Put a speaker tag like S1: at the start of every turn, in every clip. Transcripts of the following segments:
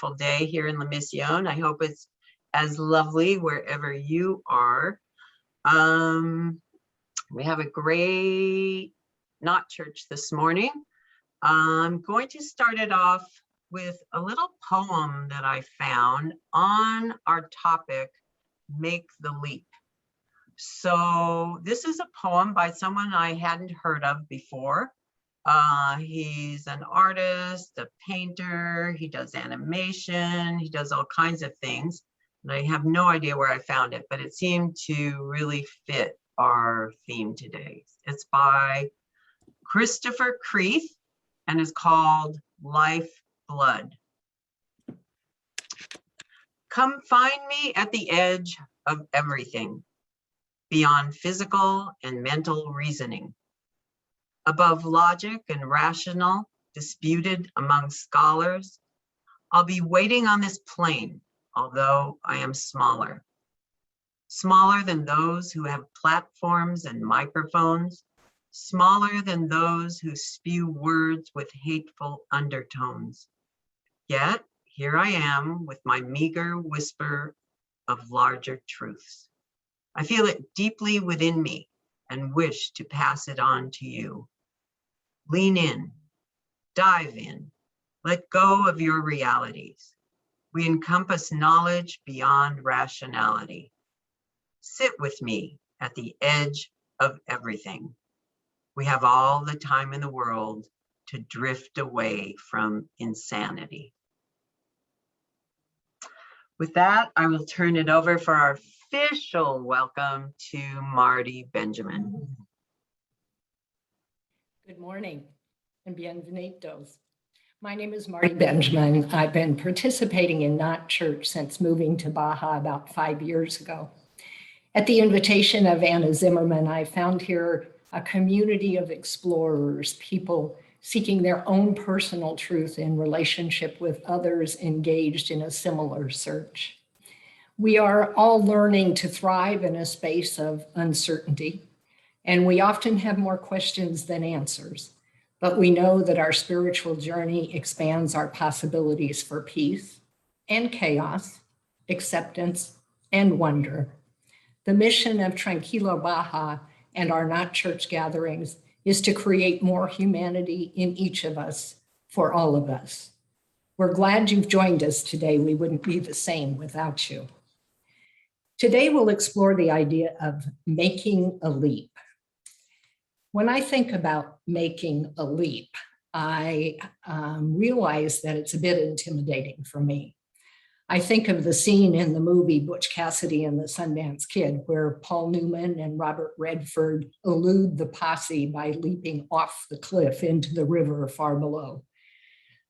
S1: beautiful day here in La Mission. I hope it's as lovely wherever you are. We have a great not church this morning. I'm going to start it off with a little poem that I found on our topic, Make the Leap. So this is a poem by someone I hadn't heard of before. He's an artist, a painter, he does animation, he does all kinds of things. And I have no idea where I found it, but it seemed to really fit our theme today. It's by Christopher Creeth and is called Life Blood. Come find me at the edge of everything, beyond physical and mental reasoning, above logic and rational, disputed among scholars. I'll be waiting on this plane, although I am smaller. Smaller than those who have platforms and microphones, smaller than those who spew words with hateful undertones. Yet, here I am with my meager whisper of larger truths. I feel it deeply within me and wish to pass it on to you. Lean in, dive in, let go of your realities. We encompass knowledge beyond rationality. Sit with me at the edge of everything. We have all the time in the world to drift away from insanity. With that, I will turn it over for our official welcome to Marty Benjamin.
S2: Good morning and bienvenidos. My name is Marty Benjamin. I've been participating in Not Church since moving to Baja about 5 years ago. At the invitation of Anna Zimmerman, I found here a community of explorers, people seeking their own personal truth in relationship with others engaged in a similar search. We are all learning to thrive in a space of uncertainty, and we often have more questions than answers, but we know that our spiritual journey expands our possibilities for peace and chaos, acceptance and wonder. The mission of Tranquilo Baja and our Not Church gatherings is to create more humanity in each of us, for all of us. We're glad you've joined us today. We wouldn't be the same without you. Today, we'll explore the idea of making a leap. When I think about making a leap, I realize that it's a bit intimidating for me. I think of the scene in the movie Butch Cassidy and the Sundance Kid, where Paul Newman and Robert Redford elude the posse by leaping off the cliff into the river far below.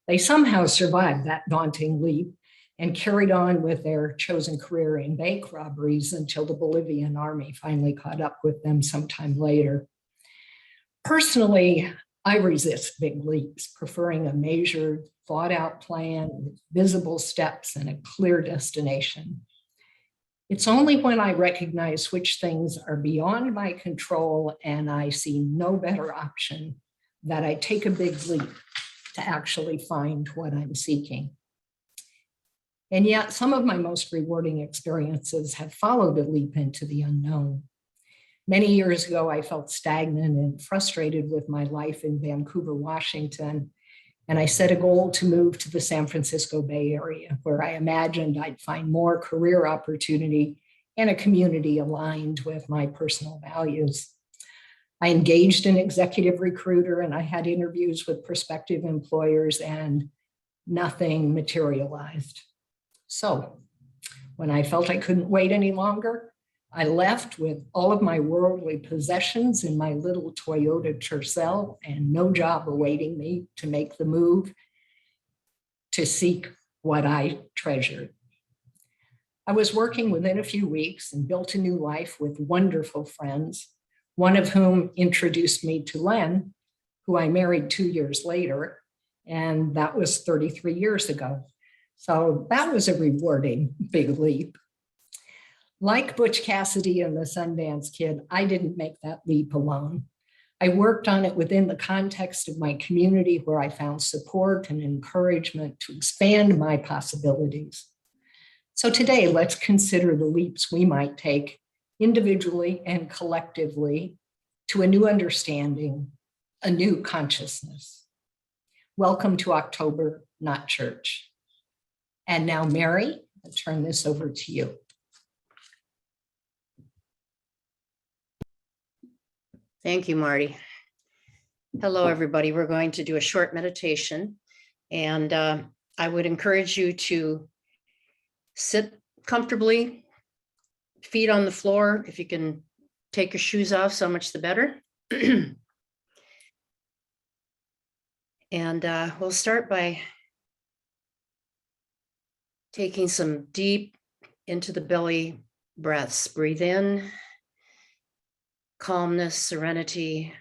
S2: They somehow survived that daunting leap and carried on with their chosen career in bank robberies until the Bolivian army finally caught up with them sometime later. Personally, I resist big leaps, preferring a measured, thought out plan with visible steps and a clear destination. It's only when I recognize which things are beyond my control and I see no better option that I take a big leap to actually find what I'm seeking. And yet some of my most rewarding experiences have followed a leap into the unknown. Many years ago, I felt stagnant and frustrated with my life in Vancouver, Washington, and I set a goal to move to the San Francisco Bay Area, where I imagined I'd find more career opportunity and a community aligned with my personal values. I engaged an executive recruiter and I had interviews with prospective employers and nothing materialized. So when I felt I couldn't wait any longer, I left with all of my worldly possessions in my little Toyota Tercel and no job awaiting me to make the move to seek what I treasured. I was working within a few weeks and built a new life with wonderful friends, one of whom introduced me to Len, who I married 2 years later, and that was 33 years ago. So that was a rewarding big leap. Like Butch Cassidy and the Sundance Kid, I didn't make that leap alone. I worked on it within the context of my community where I found support and encouragement to expand my possibilities. So today, let's consider the leaps we might take individually and collectively to a new understanding, a new consciousness. Welcome to October, Not Church. And now, Mary, I'll turn this over to you.
S3: Thank you, Marty. Hello, everybody. We're going to do a short meditation, and I would encourage you to sit comfortably, feet on the floor. If you can take your shoes off, so much the better. And we'll start by taking some deep into the belly breaths. Breathe in, calmness, serenity,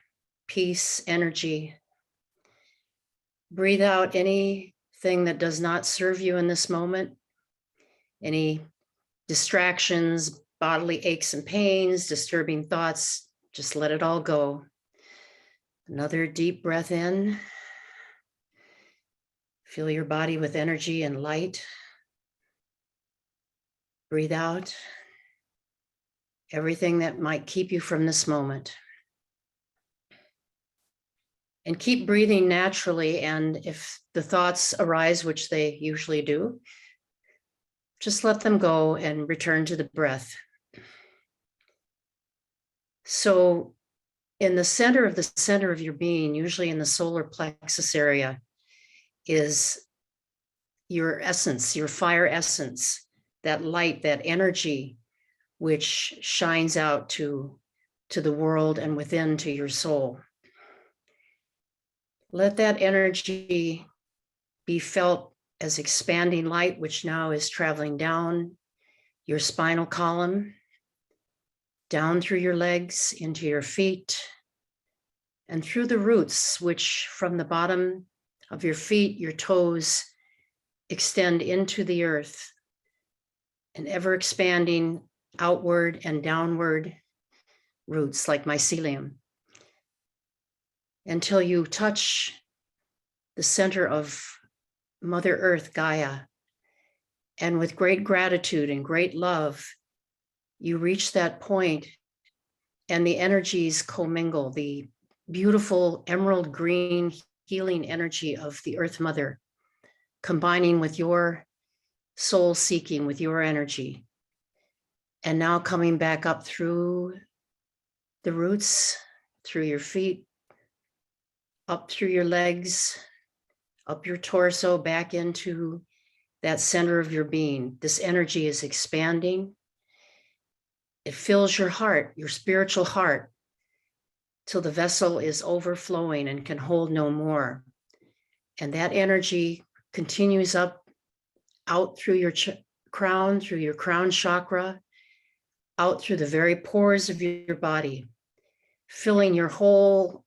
S3: peace, energy. Breathe out anything that does not serve you in this moment, any distractions, bodily aches and pains, disturbing thoughts. Just let it all go. Another deep breath in. Fill your body with energy and light. Breathe out everything that might keep you from this moment. And keep breathing naturally. And if the thoughts arise, which they usually do, just let them go and return to the breath. So in the center of your being, usually in the solar plexus area, is your essence, your fire essence, that light, that energy, which shines out to the world and within to your soul. Let that energy be felt as expanding light, which now is traveling down your spinal column, down through your legs, into your feet, and through the roots, which from the bottom of your feet, your toes, extend into the earth, and ever expanding outward and downward roots like mycelium, until you touch the center of Mother Earth, Gaia. And with great gratitude and great love, you reach that point and the energies commingle, the beautiful emerald green healing energy of the Earth Mother, combining with your soul seeking, with your energy. And now coming back up through the roots, through your feet, up through your legs, up your torso, back into that center of your being. This energy is expanding. It fills your heart, your spiritual heart, till the vessel is overflowing and can hold no more. And that energy continues up, out through your crown, through your crown chakra, out through the very pores of your body, filling your whole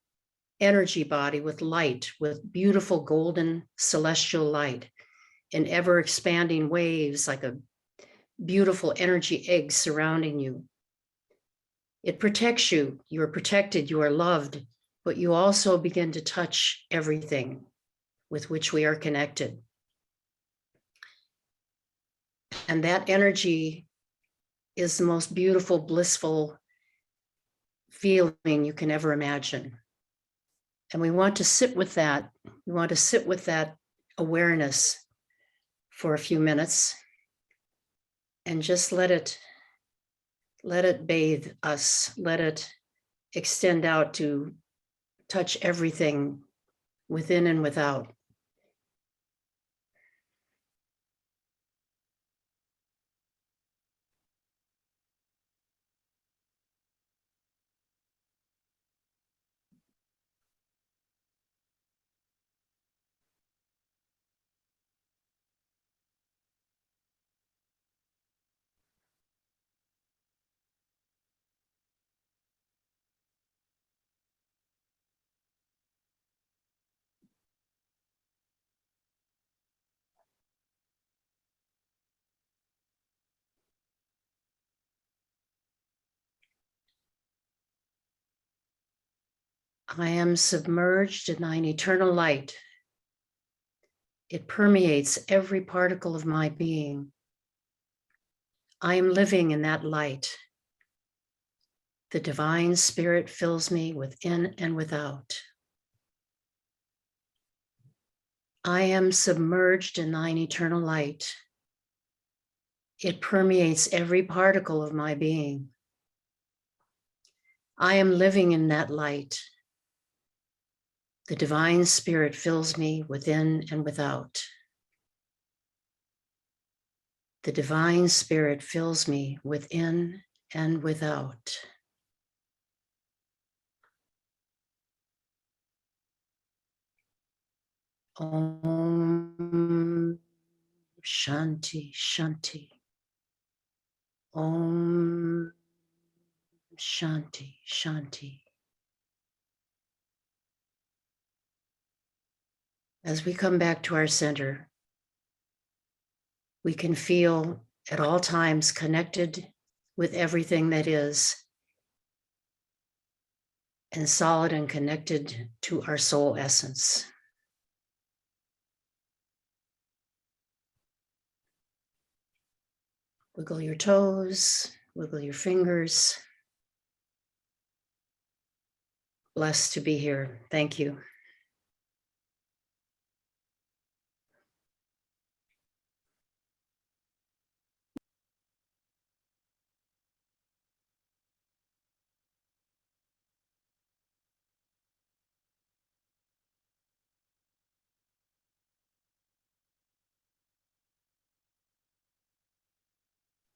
S3: energy body with light, with beautiful golden celestial light, in ever expanding waves like a beautiful energy egg surrounding you. It protects you. You are protected, you are loved, but you also begin to touch everything with which we are connected. And that energy is the most beautiful, blissful feeling you can ever imagine. And we want to sit with that. We want to sit with that awareness for a few minutes and just let it bathe us, let it extend out to touch everything within and without. I am submerged in thine eternal light. It permeates every particle of my being. I am living in that light. The divine spirit fills me within and without. I am submerged in thine eternal light. It permeates every particle of my being. I am living in that light. The divine spirit fills me within and without. The divine spirit fills me within and without. Om Shanti Shanti. Om Shanti Shanti. As we come back to our center, we can feel at all times connected with everything that is, and solid and connected to our soul essence. Wiggle your toes, wiggle your fingers. Blessed to be here. Thank you.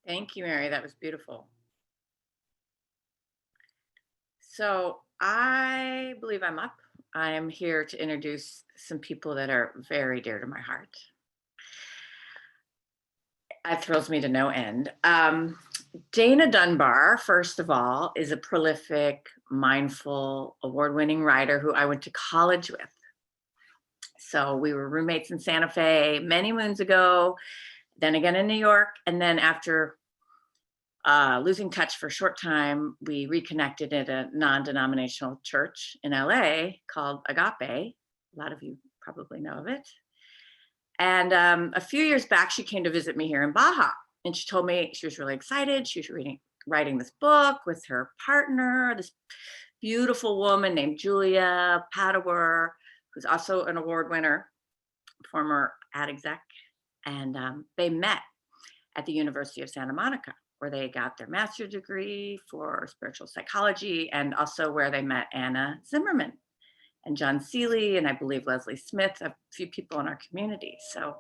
S4: Thank you, Mary. That was beautiful. So I believe I'm up. I'm here to introduce some people that are very dear to my heart. It thrills me to no end. Dana Dunbar, first of all, is a prolific, mindful, award-winning writer who I went to college with. So we were roommates in Santa Fe many moons ago, then again in New York, and then after losing touch for a short time, we reconnected at a non-denominational church in LA called Agape. A lot of you probably know of it. And a few years back, she came to visit me here in Baja. And she told me she was really excited. She was writing this book with her partner, this beautiful woman named Julia Padower, who's also an award winner, former ad exec. And they met at the University of Santa Monica, where they got their master's degree for spiritual psychology, and also where they met Anna Zimmerman and John Seeley, and I believe Leslie Smith, a few people in our community. So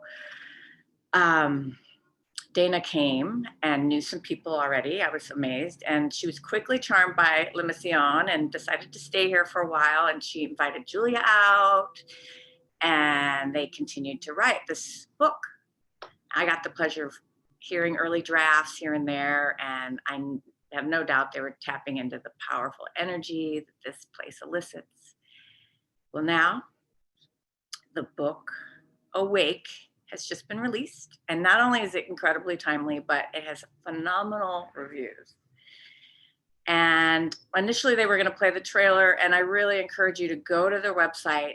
S4: Dana came and knew some people already. I was amazed. And she was quickly charmed by La Mission and decided to stay here for a while. And she invited Julia out, and they continued to write this book. I got the pleasure of hearing early drafts here and there, and I have no doubt they were tapping into the powerful energy that this place elicits. Well, now the book Awake has just been released, and not only is it incredibly timely, but it has phenomenal reviews. And initially they were going to play the trailer, and I really encourage you to go to their website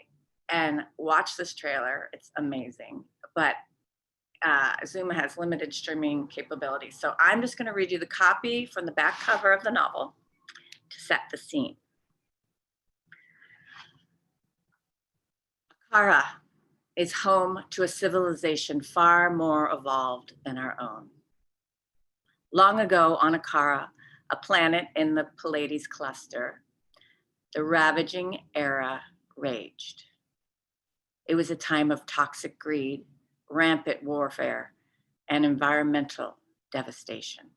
S4: and watch this trailer. It's amazing, but Zoom has limited streaming capabilities. So I'm just going to read you the copy from the back cover of the novel to set the scene. Akara is home to a civilization far more evolved than our own. Long ago on Akara, a planet in the Pleiades cluster, the ravaging era raged. It was a time of toxic greed, rampant warfare, and environmental devastation.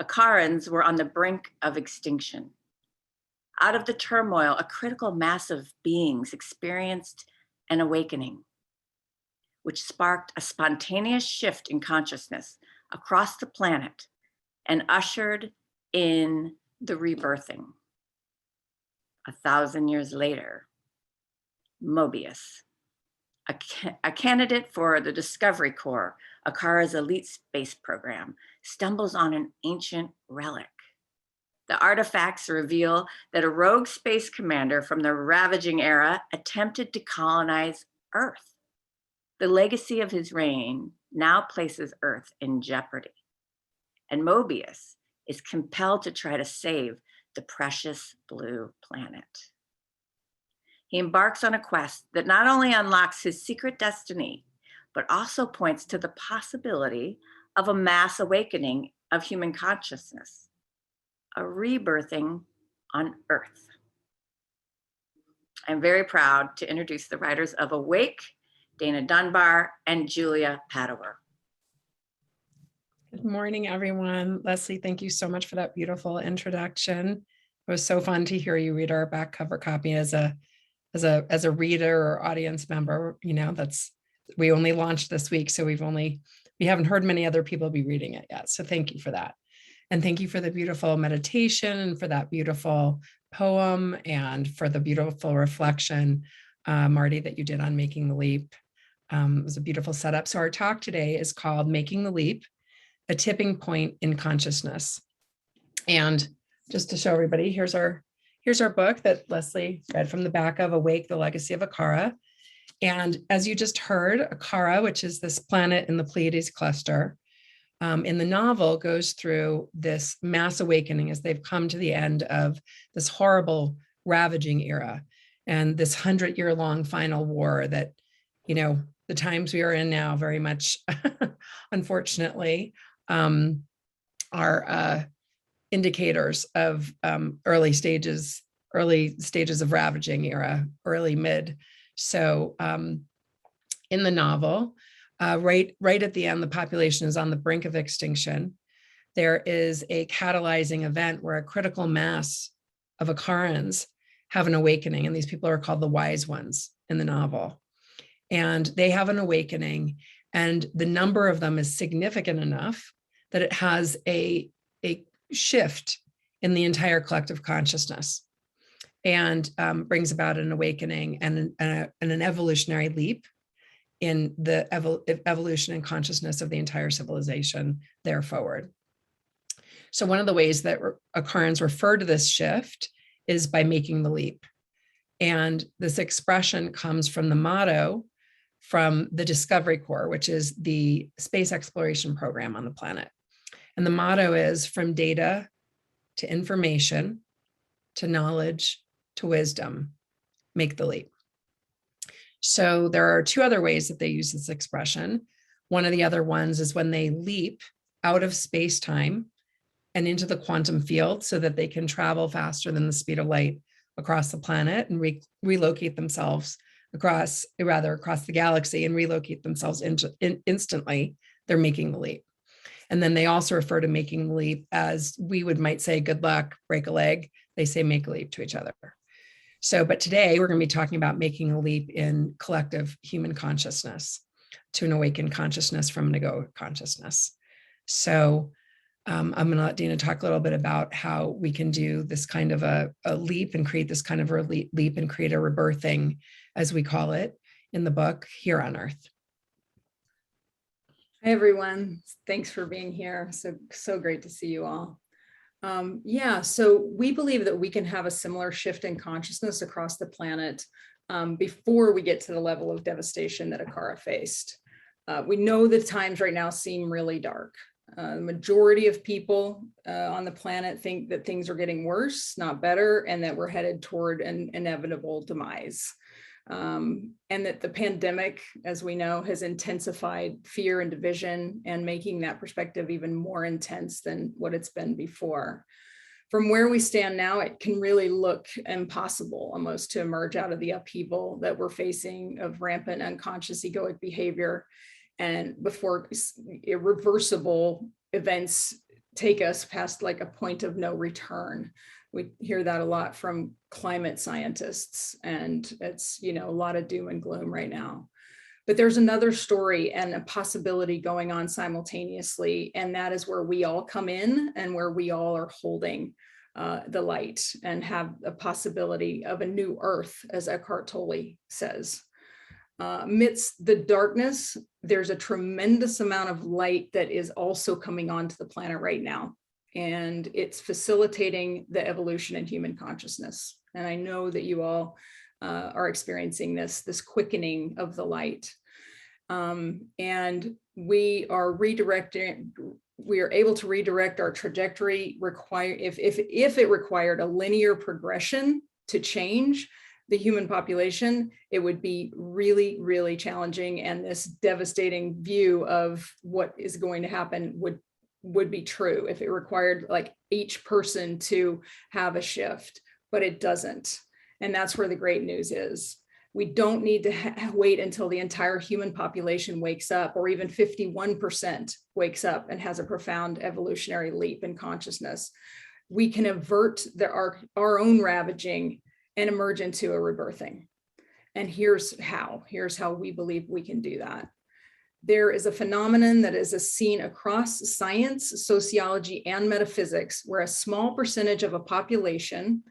S4: Akarans were on the brink of extinction. Out of the turmoil, a critical mass of beings experienced an awakening, which sparked a spontaneous shift in consciousness across the planet and ushered in the rebirthing. 1,000 years later, Mobius, a candidate for the Discovery Corps, Akara's elite space program, stumbles on an ancient relic, The artifacts reveal that a rogue space commander from the ravaging era attempted to colonize Earth. The legacy of his reign now places Earth in jeopardy, and Mobius is compelled to try to save the precious blue planet. He embarks on a quest that not only unlocks his secret destiny, but also points to the possibility of a mass awakening of human consciousness, a rebirthing on Earth. I'm very proud to introduce the writers of Awake, Dana Dunbar and Julia Padower.
S5: Good morning, everyone. Leslie, thank you so much for that beautiful introduction. It was so fun to hear you read our back cover copy as a reader or audience member. You know, we only launched this week, so we haven't heard many other people be reading it yet. So thank you for that. And thank you for the beautiful meditation and for that beautiful poem and for the beautiful reflection, Marty, that you did on Making the Leap. It was a beautiful setup. So our talk today is called Making the Leap, a Tipping Point in Consciousness. And just to show everybody, here's our book that Leslie read from the back of Awake, the Legacy of Akara. And as you just heard, Akara, which is this planet in the Pleiades cluster, in the novel goes through this mass awakening as they've come to the end of this horrible ravaging era and this 100-year-long final war that, you know, the times we are in now very much, unfortunately, are indicators of early stages of ravaging era, early mid. So in the novel, right at the end, the population is on the brink of extinction. There is a catalyzing event where a critical mass of Akarans have an awakening, and these people are called the wise ones in the novel. And they have an awakening, and the number of them is significant enough that it has a shift in the entire collective consciousness and brings about an awakening and an evolutionary leap in the evolution and consciousness of the entire civilization there forward. So one of the ways that Akarans refer to this shift is by making the leap. And this expression comes from the motto from the Discovery Corps, which is the space exploration program on the planet. And the motto is from data to information to knowledge to wisdom, make the leap. So there are two other ways that they use this expression. One of the other ones is when they leap out of space-time and into the quantum field so that they can travel faster than the speed of light across the planet and relocate themselves across the galaxy and relocate themselves instantly. They're making the leap. And then they also refer to making the leap as we might say, good luck, break a leg. They say make a leap to each other. So, but today we're going to be talking about making a leap in collective human consciousness to an awakened consciousness from an egoic consciousness. So I'm going to let Dina talk a little bit about how we can do this kind of a leap and create this kind of a leap and create a rebirthing, as we call it in the book, here on Earth.
S6: Hi, everyone. Thanks for being here. So great to see you all. Yeah, so we believe that we can have a similar shift in consciousness across the planet before we get to the level of devastation that Akara faced. We know the times right now seem really dark. The majority of people on the planet think that things are getting worse, not better, and that we're headed toward an inevitable demise. And that the pandemic, as we know, has intensified fear and division and making that perspective even more intense than what it's been before. From where we stand now, it can really look impossible almost to emerge out of the upheaval that we're facing of rampant unconscious egoic behavior, and before irreversible events take us past like a point of no return. We hear that a lot from climate scientists, and it's, you know, a lot of doom and gloom right now. But there's another story and a possibility going on simultaneously, and that is where we all come in and where we all are holding the light and have a possibility of a new earth, as Eckhart Tolle says. Amidst the darkness, there's a tremendous amount of light that is also coming onto the planet right now. and it's facilitating the evolution in human consciousness. And I know that you all are experiencing this quickening of the light. And we are able to redirect our trajectory. If it required a linear progression to change the human population, it would be really, really challenging. And this devastating view of what is going to happen would be true if it required like each person to have a shift, but it doesn't. And that's where the great news is. We don't need to wait until the entire human population wakes up, or even 51% wakes up and has a profound evolutionary leap in consciousness. We can avert our own ravaging and emerge into a rebirthing. And here's how we believe we can do that. There is a phenomenon that is seen across science, sociology, and metaphysics, where a small percentage of a population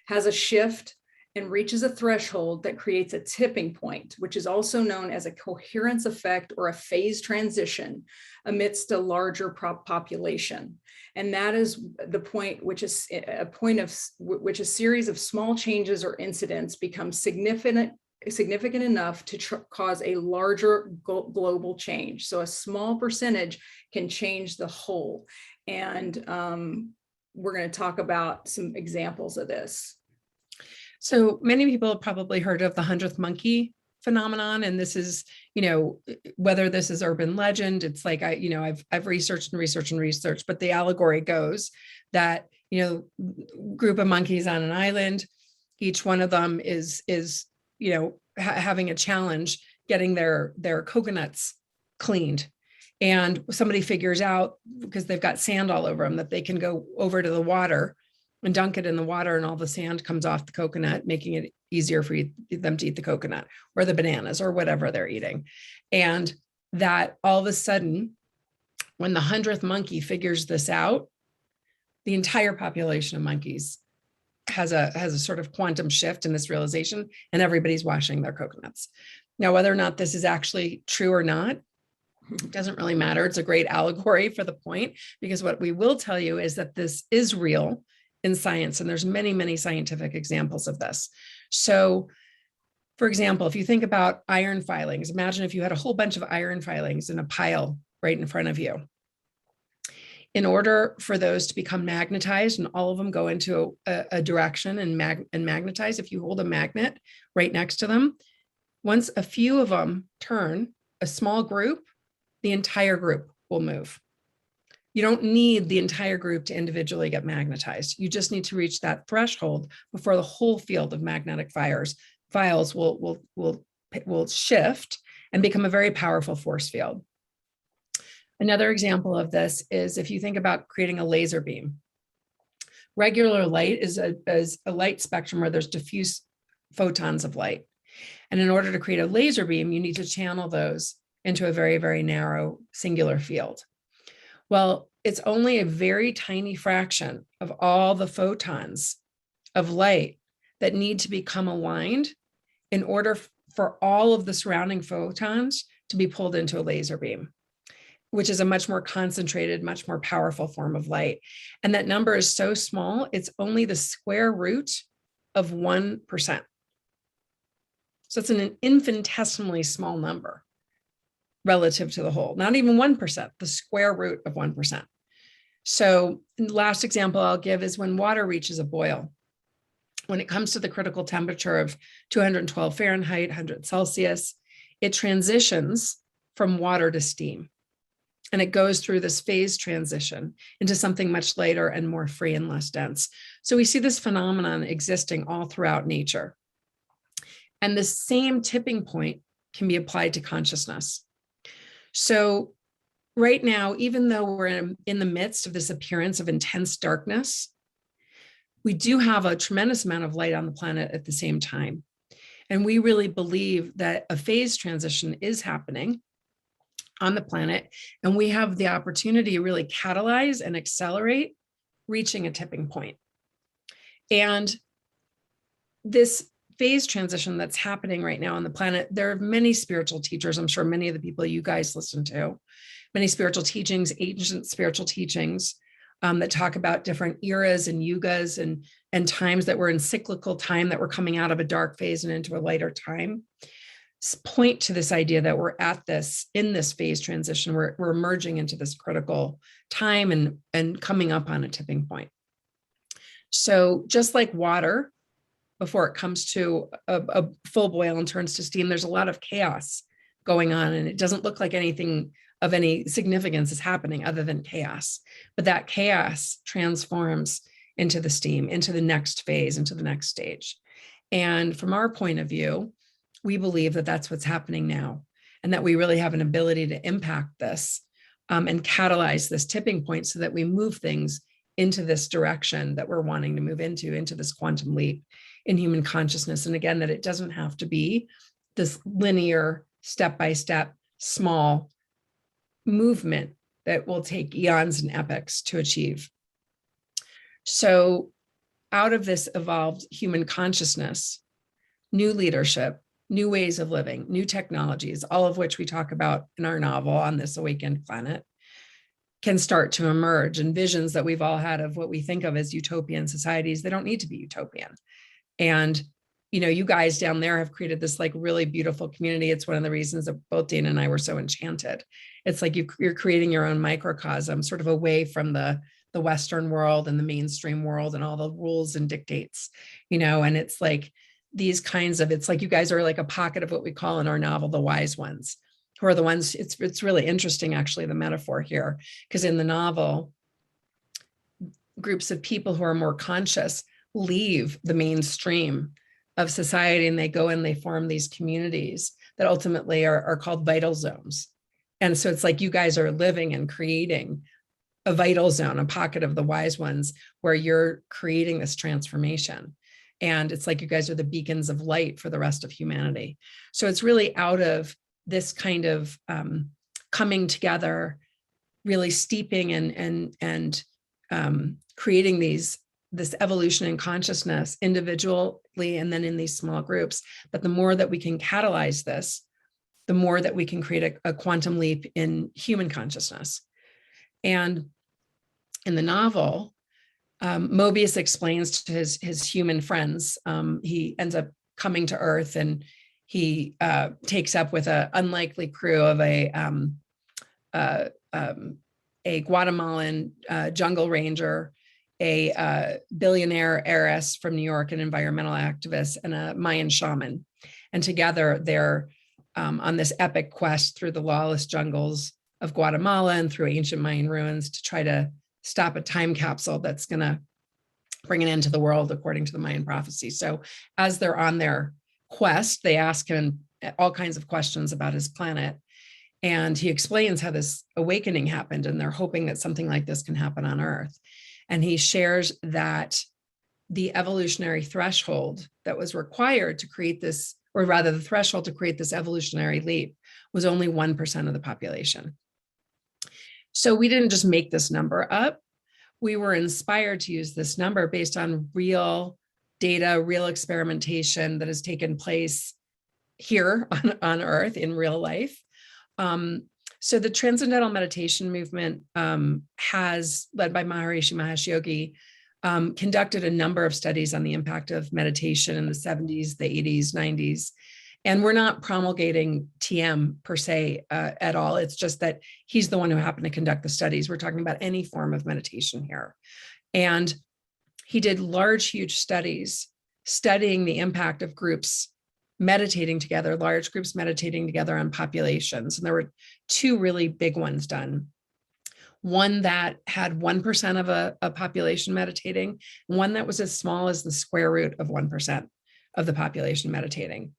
S6: has a shift and reaches a threshold that creates a tipping point, which is also known as a coherence effect or a phase transition amidst a larger population. And that is the point, which is a point of which a series of small changes or incidents become significant enough to cause a larger global change. So a small percentage can change the whole. And we're going to talk about some examples of this.
S5: So many people have probably heard of the 100th monkey phenomenon. And this is, whether this is urban legend, it's like, I've researched, but the allegory goes that, group of monkeys on an island, each one of them is having a challenge getting their coconuts cleaned. And somebody figures out, because they've got sand all over them, that they can go over to the water and dunk it in the water, and all the sand comes off the coconut, making it easier for them to eat the coconut or the bananas or whatever they're eating. And that all of a sudden, when the 100th monkey figures this out, the entire population of monkeys has a sort of quantum shift in this realization, and everybody's washing their coconuts. Now, whether or not this is actually true or not, it doesn't really matter. It's a great allegory for the point, because what we will tell you is that this is real in science, and there's many, many scientific examples of this. So, for example, if you think about iron filings, imagine if you had a whole bunch of iron filings in a pile right in front of you. In order for those to become magnetized and all of them go into a direction and magnetize, if you hold a magnet right next to them, once a few of them turn, a small group, the entire group will move. You don't need the entire group to individually get magnetized. You just need to reach that threshold before the whole field of magnetic files will shift and become a very powerful force field. Another example of this is if you think about creating a laser beam. Regular light is a light spectrum where there's diffuse photons of light. And in order to create a laser beam, you need to channel those into a very, very narrow singular field. Well, it's only a very tiny fraction of all the photons of light that need to become aligned in order for all of the surrounding photons to be pulled into a laser beam, which is a much more concentrated, much more powerful form of light. And that number is so small, it's only the square root of 1%. So it's an infinitesimally small number relative to the whole, not even 1%, the square root of 1%. So the last example I'll give is when water reaches a boil. When it comes to the critical temperature of 212 Fahrenheit, 100 Celsius, it transitions from water to steam. And it goes through this phase transition into something much lighter and more free and less dense. So we see this phenomenon existing all throughout nature. And the same tipping point can be applied to consciousness. So right now, even though we're in the midst of this appearance of intense darkness, we do have a tremendous amount of light on the planet at the same time. And we really believe that a phase transition is happening on the planet, and we have the opportunity to really catalyze and accelerate reaching a tipping point. And this phase transition that's happening right now on the planet, there are many spiritual teachers, I'm sure many of the people you guys listen to, many spiritual teachings, ancient spiritual teachings, that talk about different eras and yugas and times that we're in cyclical time, that we're coming out of a dark phase and into a lighter time, point to this idea that we're in this phase transition. We're emerging into this critical time and coming up on a tipping point. So just like water, before it comes to a full boil and turns to steam, there's a lot of chaos going on, and it doesn't look like anything of any significance is happening other than chaos. But that chaos transforms into the steam, into the next phase, into the next stage. And from our point of view, we believe that that's what's happening now, and that we really have an ability to impact this and catalyze this tipping point so that we move things into this direction that we're wanting to move into this quantum leap in human consciousness. And again, that it doesn't have to be this linear, step-by-step, small movement that will take eons and epochs to achieve. So out of this evolved human consciousness, new leadership, new ways of living, new technologies, all of which we talk about in our novel On This Awakened Planet, can start to emerge. And visions that we've all had of what we think of as utopian societies, they don't need to be utopian. And, you know, you guys down there have created this like really beautiful community. It's one of the reasons that both Dana and I were so enchanted. It's like you're creating your own microcosm, sort of away from the Western world and the mainstream world and all the rules and dictates, you know, and it's like these kinds of, it's like you guys are like a pocket of what we call in our novel, the wise ones, who are the ones, it's really interesting, actually, the metaphor here, because in the novel, groups of people who are more conscious leave the mainstream of society and they go and they form these communities that ultimately are called vital zones. And so it's like you guys are living and creating a vital zone, a pocket of the wise ones, where you're creating this transformation. And it's like you guys are the beacons of light for the rest of humanity. So it's really out of this kind of coming together, really steeping and creating this evolution in consciousness individually and then in these small groups, that the more that we can catalyze this, the more that we can create a quantum leap in human consciousness. And in the novel, Mobius explains to his human friends, he ends up coming to Earth and he takes up with an unlikely crew of a Guatemalan jungle ranger, a billionaire heiress from New York, an environmental activist, and a Mayan shaman. And together they're on this epic quest through the lawless jungles of Guatemala and through ancient Mayan ruins to try to stop a time capsule that's going to bring an end to the world, according to the Mayan prophecy. So as they're on their quest, they ask him all kinds of questions about his planet. And he explains how this awakening happened, and they're hoping that something like this can happen on Earth. And he shares that the evolutionary threshold that was required to create this, or rather the threshold to create this evolutionary leap, was only 1% of the population. So we didn't just make this number up. We were inspired to use this number based on real data, real experimentation that has taken place here on Earth in real life. So the Transcendental Meditation movement has, led by Maharishi Mahesh Yogi, conducted a number of studies on the impact of meditation in the 70s, the 80s, 90s. And we're not promulgating TM per se at all. It's just that he's the one who happened to conduct the studies. We're talking about any form of meditation here. And he did large, huge studies studying the impact of groups meditating together, large groups meditating together on populations. And there were two really big ones done. One that had 1% of a population meditating, one that was as small as the square root of 1% of the population meditating.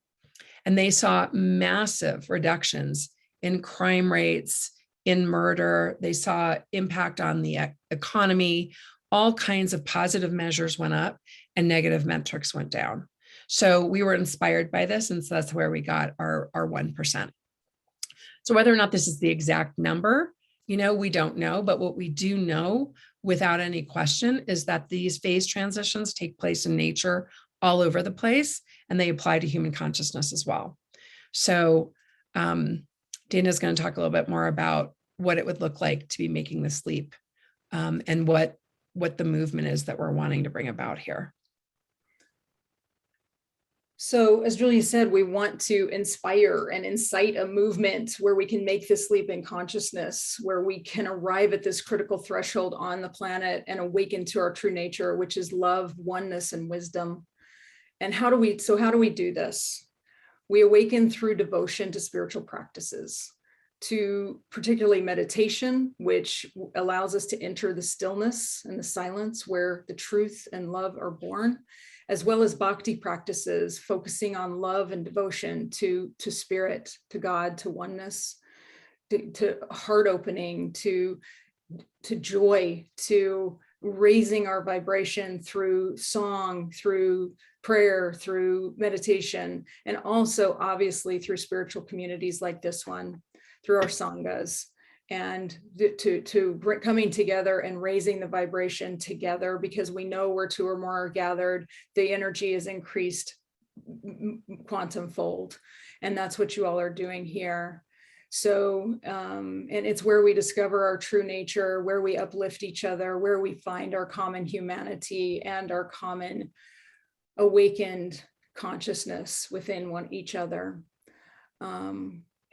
S5: And they saw massive reductions in crime rates, in murder. They saw impact on the economy. All kinds of positive measures went up and negative metrics went down. So we were inspired by this, and so that's where we got our 1%. So whether or not this is the exact number, you know, we don't know, but what we do know without any question is that these phase transitions take place in nature all over the place, and they apply to human consciousness as well. So Dana's going to talk a little bit more about what it would look like to be making this leap and what the movement is that we're wanting to bring about here.
S6: So as Julia said, we want to inspire and incite a movement where we can make this leap in consciousness, where we can arrive at this critical threshold on the planet and awaken to our true nature, which is love, oneness, and wisdom. And how do we do this? We awaken through devotion to spiritual practices, to particularly meditation, which allows us to enter the stillness and the silence where the truth and love are born, as well as bhakti practices, focusing on love and devotion to spirit, to God, to oneness, to heart opening, to joy, to raising our vibration through song, through prayer, through meditation, and also obviously through spiritual communities like this one, through our sanghas, and to coming together and raising the vibration together, because we know where two or more are gathered, the energy is increased quantum fold. And that's what you all are doing here. So, and it's where we discover our true nature, where we uplift each other, where we find our common humanity and our common awakened consciousness within each other.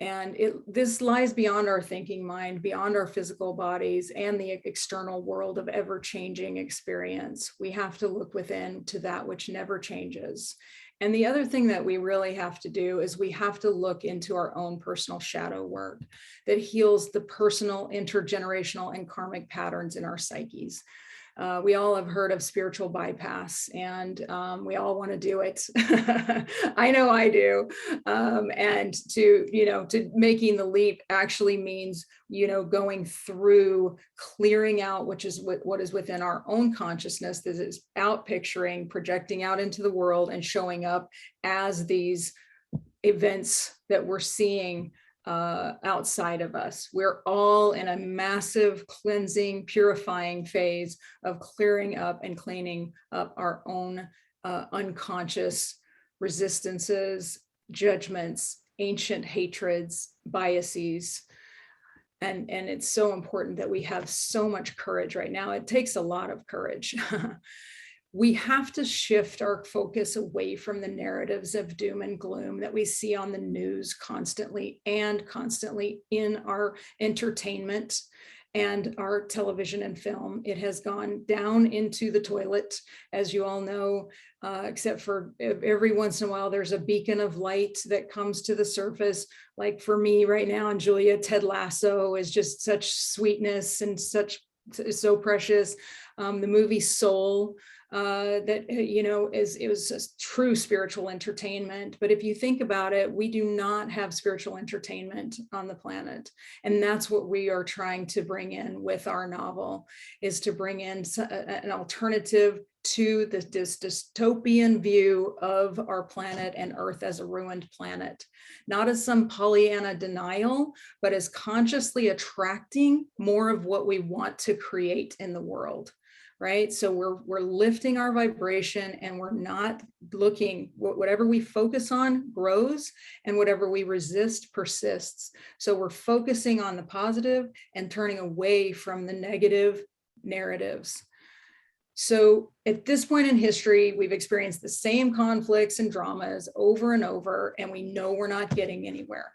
S6: And this lies beyond our thinking mind, beyond our physical bodies and the external world of ever-changing experience. We have to look within to that which never changes. And the other thing that we really have to do is we have to look into our own personal shadow work that heals the personal, intergenerational, and karmic patterns in our psyches. We all have heard of spiritual bypass, and we all want to do it. I know I do. And to making the leap actually means, going through clearing out, which is what is within our own consciousness, that is out picturing, projecting out into the world and showing up as these events that we're seeing outside of us. We're all in a massive cleansing, purifying phase of clearing up and cleaning up our own unconscious resistances, judgments, ancient hatreds, biases. And it's so important that we have so much courage right now. It takes a lot of courage. We have to shift our focus away from the narratives of doom and gloom that we see on the news constantly in our entertainment and our television and film. It has gone down into the toilet, as you all know, except for every once in a while, there's a beacon of light that comes to the surface. Like for me right now, and Julia, Ted Lasso is just such sweetness and so precious. The movie Soul, that it was a true spiritual entertainment. But if you think about it, we do not have spiritual entertainment on the planet, and that's what we are trying to bring in with our novel, is to bring in an alternative to this dystopian view of our planet and Earth as a ruined planet, not as some Pollyanna denial, but as consciously attracting more of what we want to create in the world. Right? So we're lifting our vibration, and we're not looking, whatever we focus on grows, and whatever we resist persists. So we're focusing on the positive and turning away from the negative narratives. So at this point in history, we've experienced the same conflicts and dramas over and over, and we know we're not getting anywhere.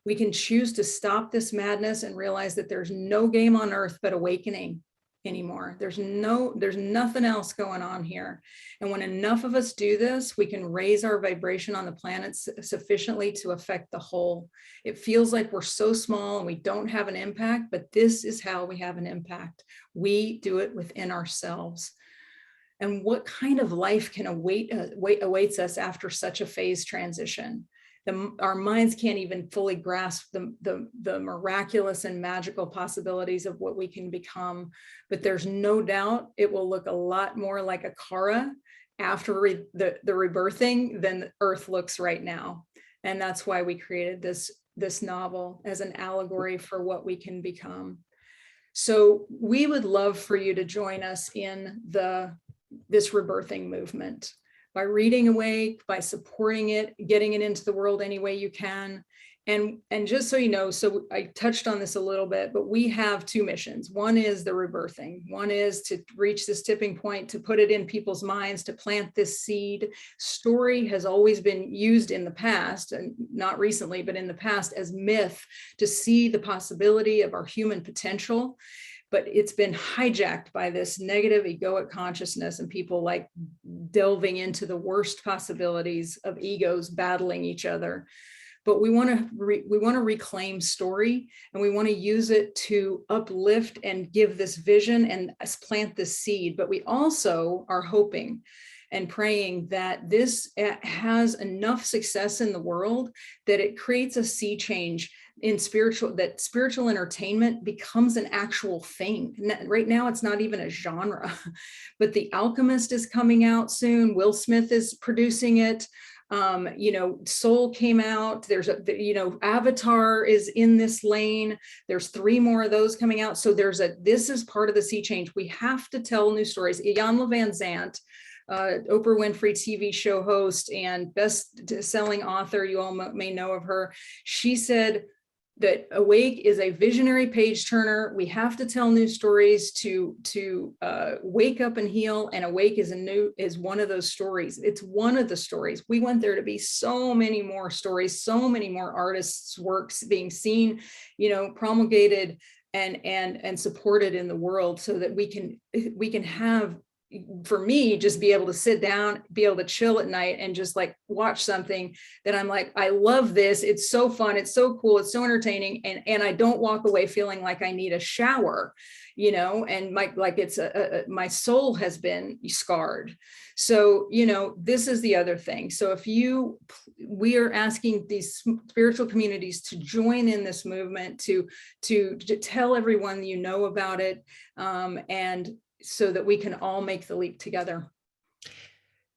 S6: We can choose to stop this madness and realize that there's no game on earth but awakening anymore. There's nothing else going on here. And when enough of us do this, we can raise our vibration on the planet sufficiently to affect the whole. It feels like we're so small and we don't have an impact, but this is how we have an impact. We do it within ourselves. And what kind of life can awaits us after such a phase transition? Our minds can't even fully grasp the miraculous and magical possibilities of what we can become. But there's no doubt it will look a lot more like a Kara after the rebirthing than Earth looks right now. And that's why we created this novel as an allegory for what we can become. So we would love for you to join us in this rebirthing movement by reading Awake, by supporting it, getting it into the world any way you can, And just so you know, so I touched on this a little bit, but we have two missions. One is the rebirthing. One is to reach this tipping point, to put it in people's minds, to plant this seed. Story has always been used in the past, and not recently, but in the past, as myth, to see the possibility of our human potential. But it's been hijacked by this negative egoic consciousness and people like delving into the worst possibilities of egos battling each other. But we want to reclaim story, and we want to use it to uplift and give this vision and plant this seed. But we also are hoping and praying that this has enough success in the world that it creates a sea change in spiritual, that spiritual entertainment becomes an actual thing. Right now, it's not even a genre, but The Alchemist is coming out soon. Will Smith is producing it. Soul came out. There's Avatar is in this lane. There's 3 more of those coming out. So this is part of the sea change. We have to tell new stories. Iyanla Vanzant, Oprah Winfrey TV show host and best-selling author, you all may know of her. She said that Awake is a visionary page turner. We have to tell new stories to wake up and heal. And Awake is one of those stories. It's one of the stories. We want there to be so many more stories, so many more artists' works being seen, promulgated and supported in the world, so that we can have, for me, just be able to sit down, be able to chill at night and just like watch something that I'm like, I love this. It's so fun. It's so cool. It's so entertaining. And I don't walk away feeling like I need a shower, and my soul has been scarred. So, this is the other thing. So we are asking these spiritual communities to join in this movement, to tell everyone about it, and so that we can all make the leap together.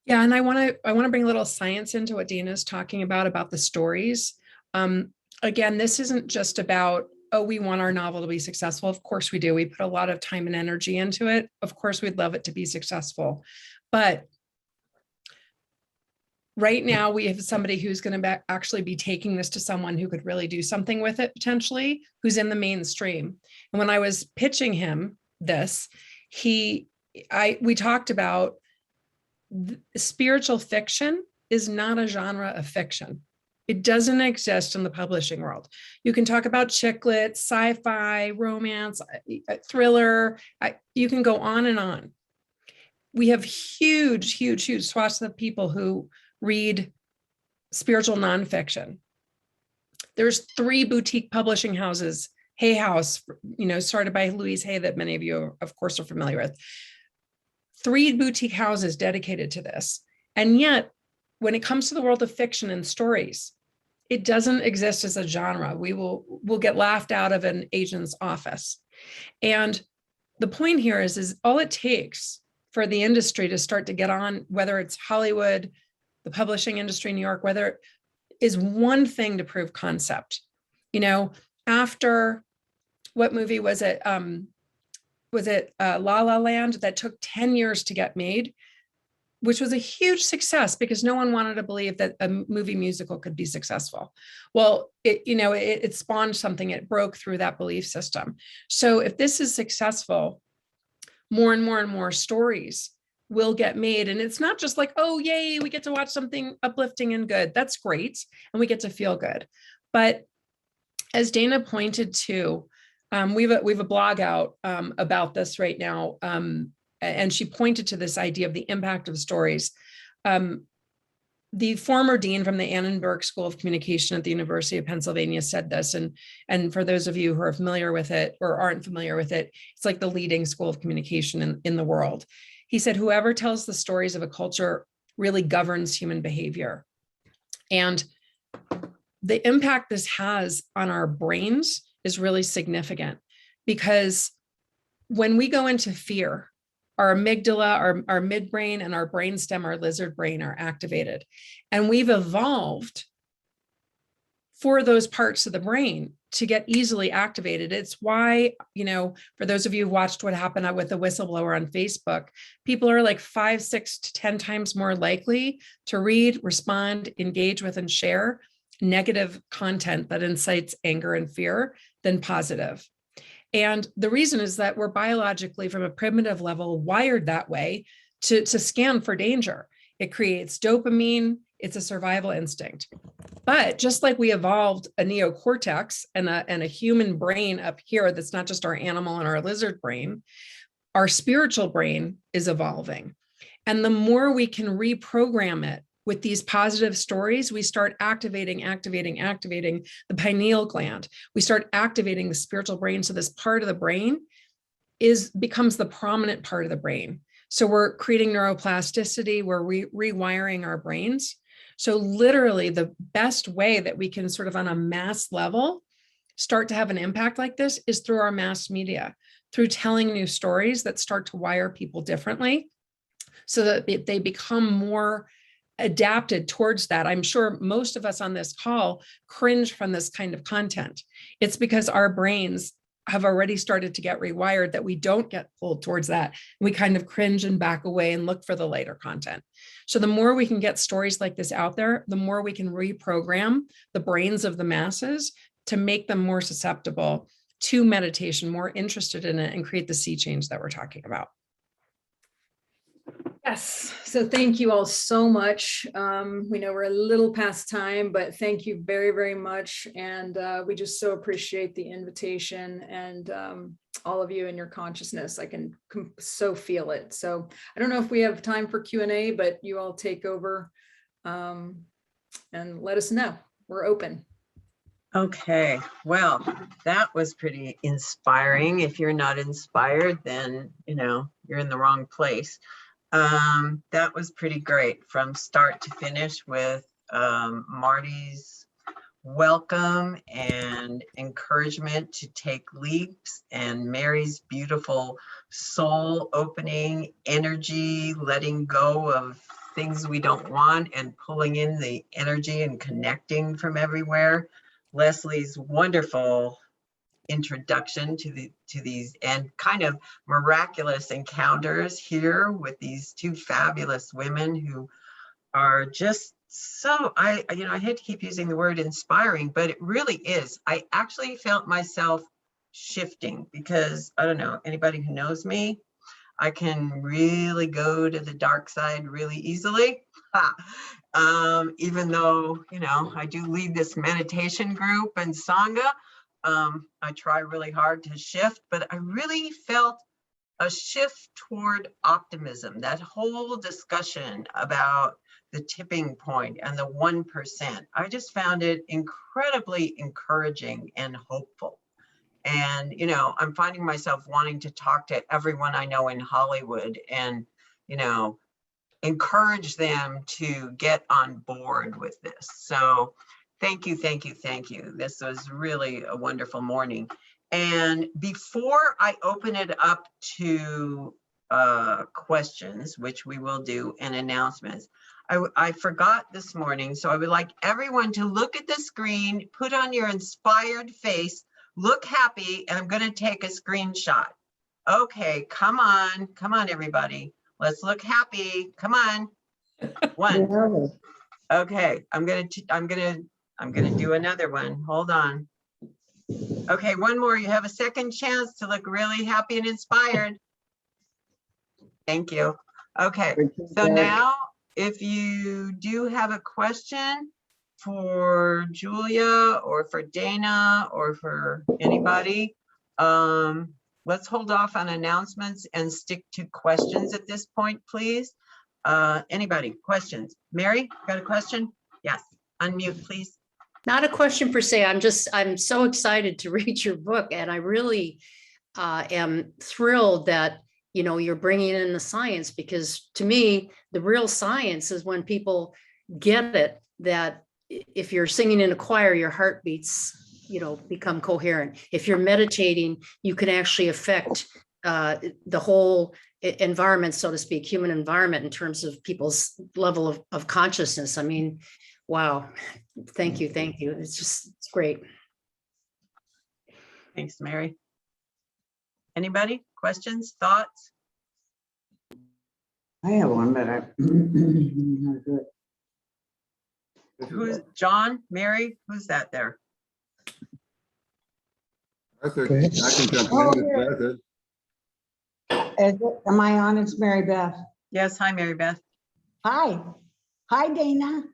S5: Yeah, and I want to bring a little science into what Dana's talking about the stories. Again, this isn't just about, oh, we want our novel to be successful. Of course we do. We put a lot of time and energy into it. Of course, we'd love it to be successful. But right now we have somebody who's going to actually be taking this to someone who could really do something with it, potentially, who's in the mainstream. And when I was pitching him this, we talked about spiritual fiction is not a genre of fiction. It doesn't exist in the publishing world. You can talk about chick lit, sci-fi, romance, thriller. You can go on and on. We have huge swaths of people who read spiritual nonfiction. There's 3 boutique publishing houses, Hay House, started by Louise Hay, that many of you, of course, are familiar with. 3 boutique houses dedicated to this. And yet, when it comes to the world of fiction and stories, it doesn't exist as a genre. We'll get laughed out of an agent's office. And the point here is all it takes for the industry to start to get on, whether it's Hollywood, the publishing industry in New York, whether is one thing to prove concept. After, what movie was it? Was it La La Land that took 10 years to get made, which was a huge success because no one wanted to believe that a movie musical could be successful. Well, it spawned something. It broke through that belief system. So if this is successful, more and more and more stories will get made. And it's not just like, oh, yay, we get to watch something uplifting and good. That's great. And we get to feel good. But as Dana pointed to, we have a blog out about this right now. And she pointed to this idea of the impact of stories. The former dean from the Annenberg School of Communication at the University of Pennsylvania said this, and for those of you who are familiar with it or aren't familiar with it, it's like the leading school of communication in the world. He said, whoever tells the stories of a culture really governs human behavior. And the impact this has on our brains is really significant, because when we go into fear, our amygdala, our midbrain, and our brainstem, our lizard brain, are activated. And we've evolved for those parts of the brain to get easily activated. It's why, for those of you who watched what happened with the whistleblower on Facebook, people are like 5, 6 to 10 times more likely to read, respond, engage with, and share negative content that incites anger and fear than positive. And the reason is that we're biologically, from a primitive level, wired that way to scan for danger. It creates dopamine. It's a survival instinct. But just like we evolved a neocortex and a human brain up here, that's not just our animal and our lizard brain, our spiritual brain is evolving. And the more we can reprogram it with these positive stories, we start activating the pineal gland. We start activating the spiritual brain. So this part of the brain becomes the prominent part of the brain. So we're creating neuroplasticity, we're rewiring our brains. So literally the best way that we can sort of on a mass level start to have an impact like this is through our mass media, through telling new stories that start to wire people differently so that they become more adapted towards that. I'm sure most of us on this call cringe from this kind of content. It's because our brains have already started to get rewired that we don't get pulled towards that. We kind of cringe and back away and look for the lighter content. So the more we can get stories like this out there, the more we can reprogram the brains of the masses to make them more susceptible to meditation, more interested in it, and create the sea change that we're talking about.
S6: Yes, so thank you all so much. We know we're a little past time, but thank you very, very much. And we just so appreciate the invitation and all of you and your consciousness. I can so feel it. So I don't know if we have time for Q&A, but you all take over and let us know. We're open.
S1: Okay, well, that was pretty inspiring. If you're not inspired, then, you're in the wrong place. That was pretty great from start to finish with Marty's welcome and encouragement to take leaps, and Mary's beautiful soul opening energy, letting go of things we don't want and pulling in the energy and connecting from everywhere. Leslie's wonderful introduction to these and kind of miraculous encounters here with these two fabulous women who are just so, I hate to keep using the word inspiring, but it really is. I actually felt myself shifting because I don't know, anybody who knows me, I can really go to the dark side really easily. Even though, I do lead this meditation group and Sangha, I try really hard to shift, but I really felt a shift toward optimism. That whole discussion about the tipping point and the 1%, I just found it incredibly encouraging and hopeful. And, I'm finding myself wanting to talk to everyone I know in Hollywood and, encourage them to get on board with this. So thank you, thank you, thank you. This was really a wonderful morning. And before I open it up to questions, which we will do, and announcements, I forgot this morning. So I would like everyone to look at the screen, put on your inspired face, look happy, and I'm going to take a screenshot. Okay, come on, everybody. Let's look happy. Come on. One. Okay, I'm gonna do another one. Hold on. Okay, one more. You have a second chance to look really happy and inspired. Thank you. Okay, so now if you do have a question for Julia or for Dana or for anybody, let's hold off on announcements and stick to questions at this point, please. Anybody, questions? Mary, got a question? Yes, unmute, please.
S3: Not a question per se. I'm so excited to read your book, and I really am thrilled that you're bringing in the science, because to me, the real science is when people get it, that if you're singing in a choir, your heartbeats become coherent. If you're meditating, you can actually affect the whole environment, so to speak, human environment, in terms of people's level of consciousness. I mean, wow. Thank you. Thank you. It's great.
S1: Thanks, Mary. Anybody? Questions, thoughts?
S7: I have one, but I not good.
S1: Who's John, Mary? Who's that there?
S7: That's okay. I can jump in if Beth is.
S8: Am I on? It's Mary Beth.
S1: Yes, hi, Mary Beth.
S8: Hi. Hi, Dana.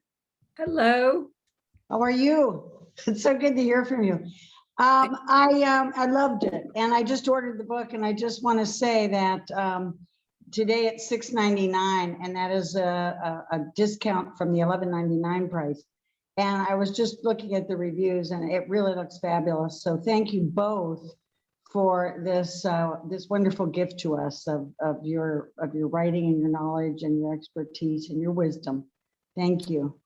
S6: Hello.
S8: How are you? It's so good to hear from you. I loved it, and I just ordered the book, and I just want to say that today it's $6.99, and that is a discount from the $11.99 price. And I was just looking at the reviews, and it really looks fabulous. So thank you both for this this wonderful gift to us of your writing and your knowledge and your expertise and your wisdom. Thank you.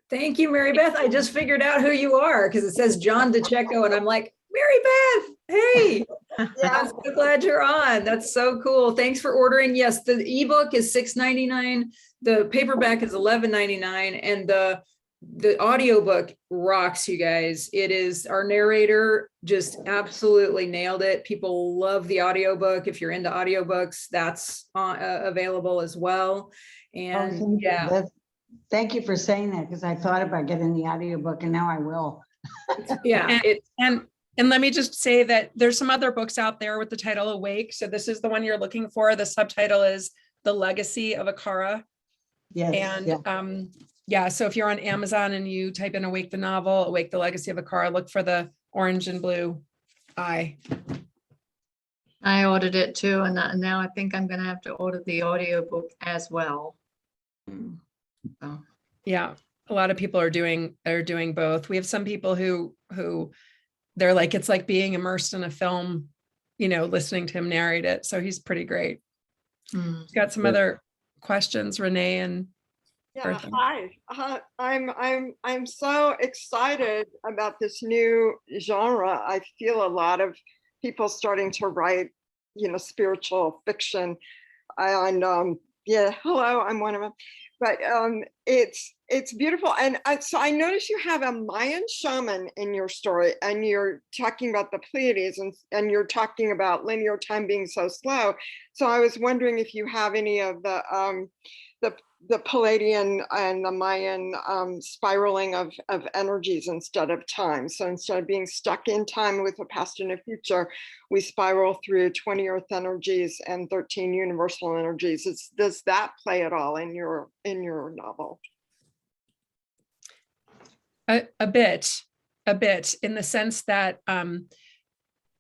S6: Thank you, Mary Beth. I just figured out who you are because it says John DeCecco, and I'm like, Mary Beth, hey, I'm so glad you're on. That's so cool. Thanks for ordering. Yes, the ebook is $6.99. The paperback is $11.99, and the audiobook rocks, you guys. It is, our narrator just absolutely nailed it. People love the audiobook. If you're into audiobooks, that's available as well. And
S8: thank you.
S6: yeah,
S8: Thank you for saying that, because I thought about getting the audiobook, and now I will.
S6: yeah,
S5: And let me just say that there's some other books out there with the title Awake. So this is the one you're looking for. The subtitle is The Legacy of Akara.
S8: Yes.
S5: And
S8: yeah.
S5: yeah, so if you're on Amazon and you type in Awake the novel, Awake the Legacy of Akara, look for the orange and blue eye.
S9: I ordered it too, and now I think I'm going to have to order the audiobook as well. So.
S5: Yeah, a lot of people are doing both. We have some people who they're like, it's like being immersed in a film, you know, listening to him narrate it. So he's pretty great.
S9: Mm.
S5: Got some other questions, Renee and
S10: Yeah,
S5: Bertha?
S10: hi. I'm so excited about this new genre. I feel a lot of people starting to write, spiritual fiction, and yeah, hello, I'm one of them. But it's beautiful, and so I noticed you have a Mayan shaman in your story, and you're talking about the Pleiades, and you're talking about linear time being so slow. So I was wondering if you have any of the Palladian and the Mayan spiraling of energies instead of time. So instead of being stuck in time with a past and a future, we spiral through 20 earth energies and 13 universal energies. Does that play at all in your novel?
S5: A bit in the sense that,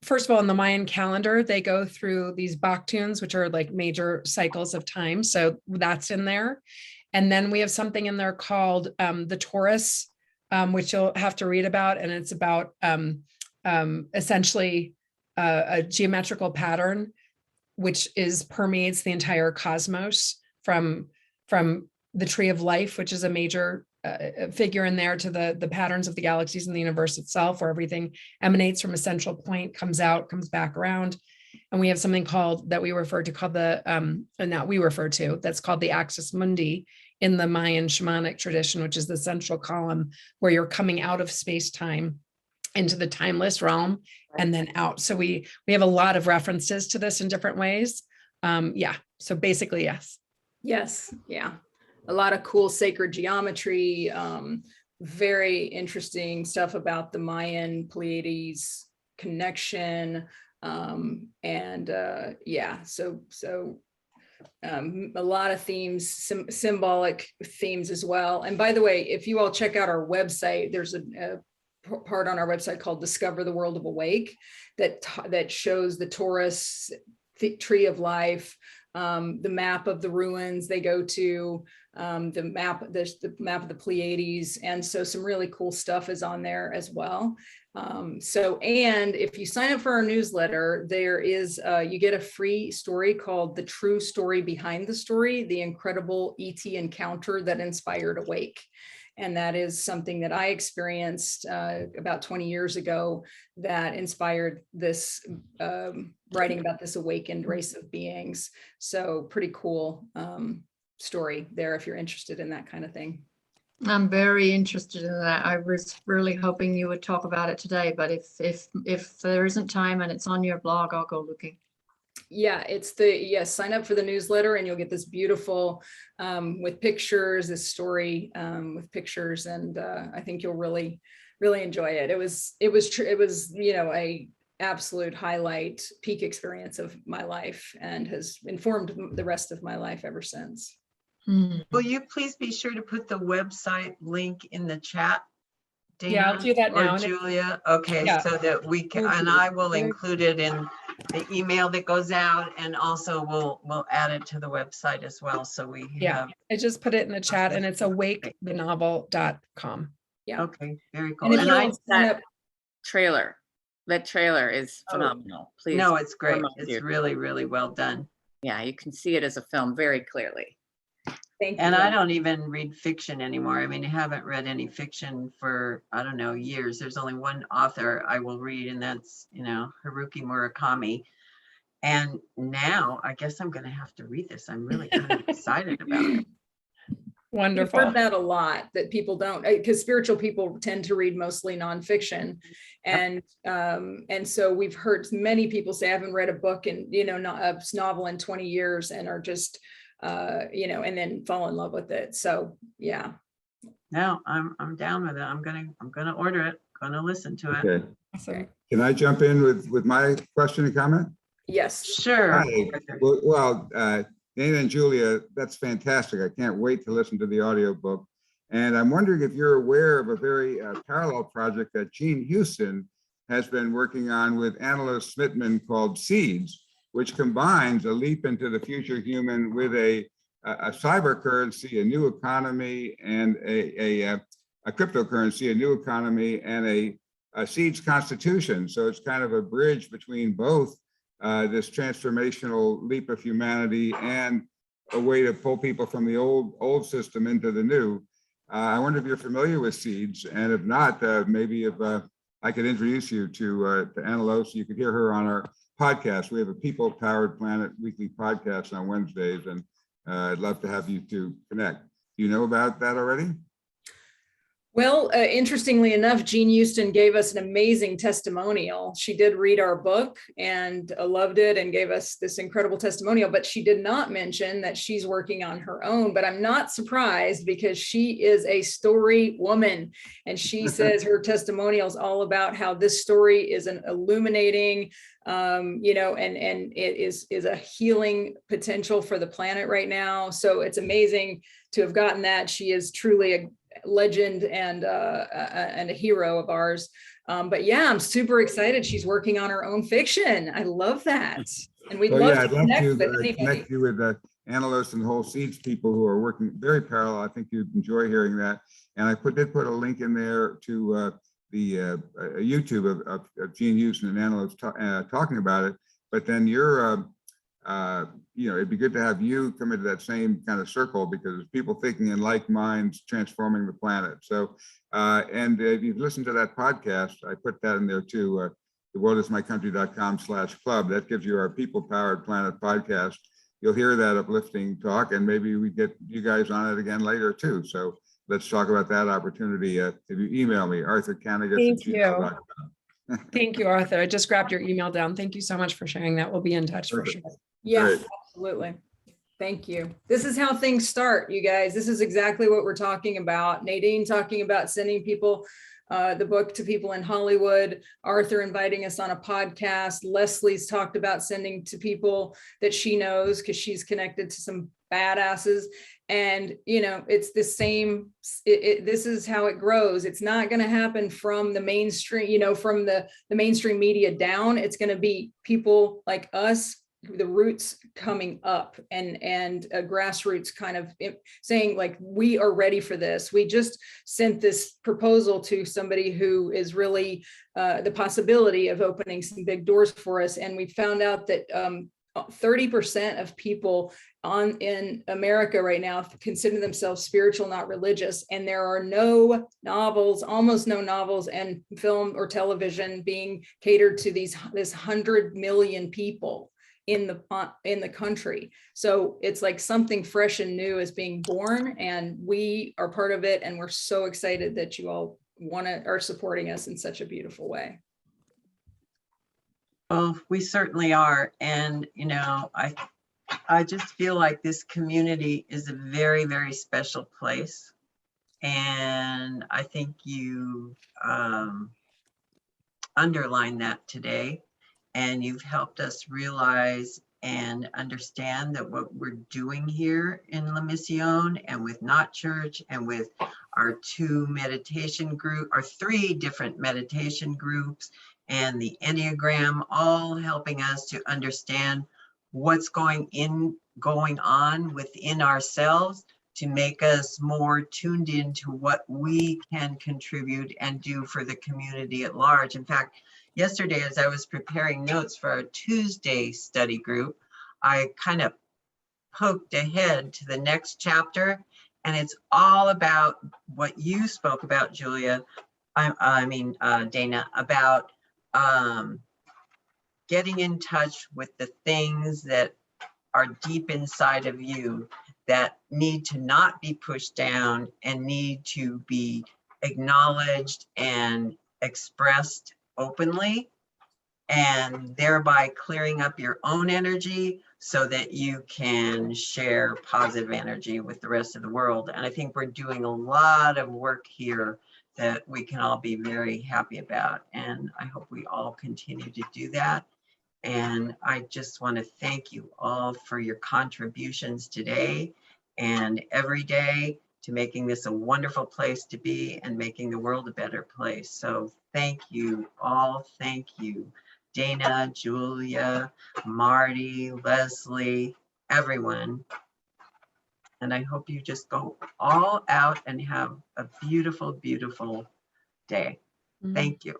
S5: first of all, in the Mayan calendar, they go through these Baktuns, which are like major cycles of time. So that's in there. And then we have something in there called the Taurus, which you'll have to read about. And it's about essentially a geometrical pattern, which permeates the entire cosmos from the tree of life, which is a major figure in there, to the patterns of the galaxies and the universe itself, where everything emanates from a central point, comes out, comes back around. And we have something called that's called the Axis Mundi in the Mayan shamanic tradition, which is the central column where you're coming out of space-time into the timeless realm and then out. So we have a lot of references to this in different ways. Yeah, so basically, yes.
S6: yes, yeah. A lot of cool sacred geometry, very interesting stuff about the Mayan Pleiades connection. Yeah, so a lot of themes, symbolic themes as well. And by the way, if you all check out our website, there's a part on our website called Discover the World of Awake that shows the Taurus tree of life, the map of the ruins they go to, the map of the Pleiades. And so some really cool stuff is on there as well. And if you sign up for our newsletter, there is, you get a free story called The True Story Behind the Story, the incredible ET encounter that inspired Awake. And that is something that I experienced about 20 years ago that inspired this writing about this awakened race of beings. So pretty cool story there if you're interested in that kind of thing.
S9: I'm very interested in that. I was really hoping you would talk about it today, but if there isn't time and it's on your blog, I'll go looking.
S6: Yeah, yes, sign up for the newsletter and you'll get this beautiful with pictures, this story with pictures, and I think you'll really enjoy it. It was a absolute highlight, peak experience of my life, and has informed the rest of my life ever since.
S1: Will you please be sure to put the website link in the chat, Dana?
S5: Yeah, I'll do that now.
S1: Or Julia, okay,
S5: Yeah.
S1: so that we can, and I will include it in the email that goes out, and also we'll add it to the website as well, so we
S5: Yeah,
S1: have.
S5: I just put it in the chat, and it's awakethenovel.com.
S6: Yeah.
S1: Okay, very cool.
S6: And if
S1: And
S6: you
S1: I,
S6: don't sign up,
S4: That trailer is
S1: Oh,
S4: phenomenal. Please.
S1: no, it's great.
S4: promote
S1: It's
S4: you.
S1: really, really well done.
S4: Yeah, you can see it as a film very clearly.
S6: thank you.
S1: And I don't even read fiction anymore. I mean, I haven't read any fiction for, I don't know, years. There's only one author I will read, and that's, Haruki Murakami. And now I guess I'm going to have to read this. I'm really kind of excited about it.
S6: We've
S5: Wonderful.
S6: heard that a lot, that people don't, because spiritual people tend to read mostly nonfiction. And so we've heard many people say, I haven't read a book in, a novel in 20 years, and are just, and then fall in love with it. So, yeah.
S1: No, I'm down with it. I'm gonna order it, gonna listen to it.
S7: Okay.
S5: Awesome.
S7: Can I jump in with my question and comment?
S6: Yes.
S1: Sure.
S7: Hi. Well, Dana and Julia, that's fantastic. I can't wait to listen to the audiobook. And I'm wondering if you're aware of a very parallel project that Gene Houston has been working on with Annalise Smitman called Seeds, which combines a leap into the future human with a cyber currency, a new economy, and a cryptocurrency, a new economy, and a seeds constitution. So it's kind of a bridge between both this transformational leap of humanity and a way to pull people from the old system into the new. I wonder if you're familiar with Seeds, and if not, maybe if I could introduce you to Annalise. You could hear her on our podcast. We have a People Powered Planet weekly podcast on Wednesdays, and I'd love to have you two connect. Do you know about that already?
S6: Well, interestingly enough, Jean Houston gave us an amazing testimonial. She did read our book and loved it and gave us this incredible testimonial, but she did not mention that she's working on her own. But I'm not surprised, because she is a story woman, and she says her testimonial is all about how this story is an illuminating, and it is a healing potential for the planet right now. So it's amazing to have gotten that. She is truly a legend and a hero of ours. But yeah, I'm super excited. She's working on her own fiction. I love that. And we'd love
S7: I'd
S6: to
S7: love
S6: connect
S7: to
S6: with anybody.
S7: connect you with Annalise and the whole Seeds people who are working very parallel. I think you'd enjoy hearing that. And I did put a link in there to the YouTube of Gene Houston and Annalise talking about it. But then you're it'd be good to have you come into that same kind of circle, because people thinking in like minds, transforming the planet. So, and if you've listened to that podcast, I put that in there too, theworldismycountry.com/club. That gives you our People Powered Planet podcast. You'll hear that uplifting talk, and maybe we get you guys on it again later too. So let's talk about that opportunity. If you email me, arthurcanagus@gmail.com.
S5: Thank you, Arthur. I just grabbed your email down. Thank you so much for sharing that. We'll be in touch for sure.
S6: Yeah,
S7: Great.
S6: absolutely. Thank you. This is how things start, you guys. This is exactly what we're talking about. Nadine talking about sending people the book to people in Hollywood, Arthur inviting us on a podcast. Leslie's talked about sending to people that she knows, because she's connected to some badasses. And, it's the same, this is how it grows. It's not going to happen from the mainstream, from the mainstream media down. It's going to be people like us, the roots coming up, and grassroots kind of saying, like, we are ready for this. We just sent this proposal to somebody who is really the possibility of opening some big doors for us. And we found out that 30% of people in America right now consider themselves spiritual, not religious. And there are no novels, almost no novels and film or television being catered to this 100 million people in the country. So it's like something fresh and new is being born, and we are part of it. And we're so excited that you all are supporting us in such a beautiful way.
S1: Well, we certainly are. And, you know, I just feel like this community is a very, very special place. And I think you underlined that today. And you've helped us realize and understand that what we're doing here in La Misión and with Not Church and with our two meditation group, our three different meditation groups and the Enneagram, all helping us to understand what's going on within ourselves to make us more tuned into what we can contribute and do for the community at large. In fact, yesterday, as I was preparing notes for our Tuesday study group, I kind of poked ahead to the next chapter, and it's all about what you spoke about, Julia. Dana, about getting in touch with the things that are deep inside of you that need to not be pushed down and need to be acknowledged and expressed openly, and thereby clearing up your own energy so that you can share positive energy with the rest of the world. And I think we're doing a lot of work here that we can all be very happy about. And I hope we all continue to do that. And I just want to thank you all for your contributions today and every day to making this a wonderful place to be and making the world a better place. So thank you all. Thank you, Dana, Julia, Marty, Leslie, everyone. And I hope you just go all out and have a beautiful, beautiful day. Thank you.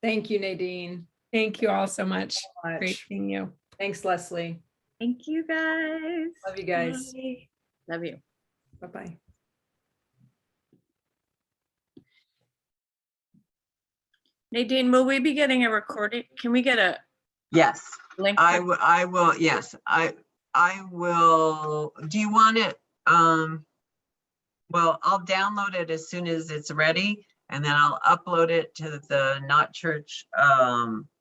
S6: Thank you, Nadine.
S5: Thank you all so much.
S6: Much.
S5: Great seeing you.
S6: Thanks, Leslie.
S4: Thank you, guys.
S6: Love you guys.
S4: Bye. Love you.
S6: Bye-bye.
S4: Nadine, will we be getting a recording? Can we get a
S1: Yes,
S4: link?
S1: I will, yes, I will. Do you want it? Well, I'll download it as soon as it's ready, and then I'll upload it to the Not Church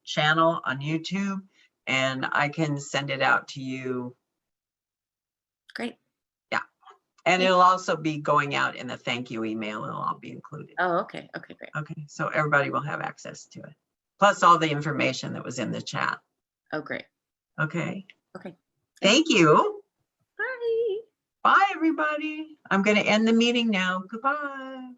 S1: channel on YouTube, and I can send it out to you.
S4: Great.
S1: Yeah, and it'll also be going out in the thank you email. It'll all be included.
S4: Oh, okay. Okay, great.
S1: Okay, so everybody will have access to it, plus all the information that was in the chat.
S4: Oh, great.
S1: Okay.
S4: Okay.
S1: Thank you.
S4: Bye.
S1: Bye, everybody. I'm going to end the meeting now. Goodbye.